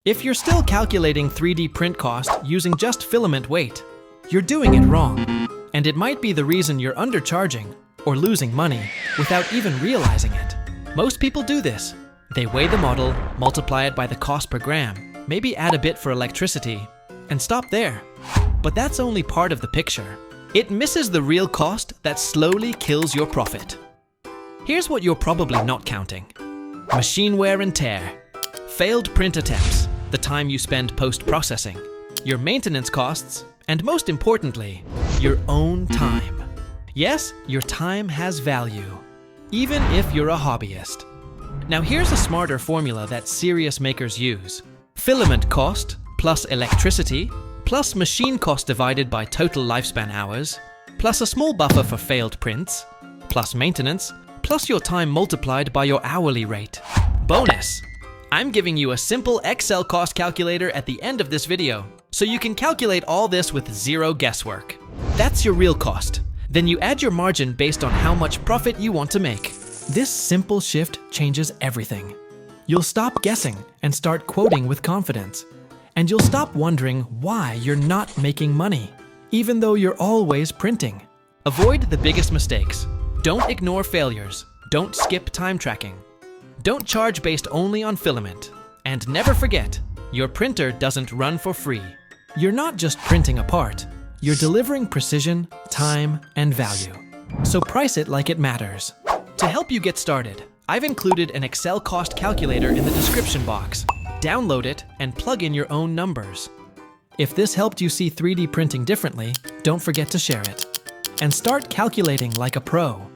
If you're still calculating 3D print cost using just filament weight, you're doing it wrong. And it might be the reason you're undercharging or losing money without even realizing it. Most people do this. They weigh the model, multiply it by the cost per gram, maybe add a bit for electricity, and stop there. But that's only part of the picture. It misses the real cost that slowly kills your profit. Here's what you're probably not counting. Machine wear and tear, failed print attempts, the time you spend post-processing, your maintenance costs, and most importantly, your own time. Yes, your time has value, even if you're a hobbyist. Now here's a smarter formula that serious makers use. Filament cost plus electricity plus machine cost divided by total lifespan hours plus a small buffer for failed prints plus maintenance plus your time multiplied by your hourly rate. Bonus! I'm giving you a simple Excel cost calculator at the end of this video, so you can calculate all this with zero guesswork. That's your real cost. Then you add your margin based on how much profit you want to make. This simple shift changes everything. You'll stop guessing and start quoting with confidence. And you'll stop wondering why you're not making money, even though you're always printing. Avoid the biggest mistakes. Don't ignore failures. Don't skip time tracking. Don't charge based only on filament. And never forget, your printer doesn't run for free. You're not just printing a part. You're delivering precision, time, and value. So price it like it matters. To help you get started, I've included an Excel cost calculator in the description box. Download it and plug in your own numbers. If this helped you see 3D printing differently, don't forget to share it. And start calculating like a pro.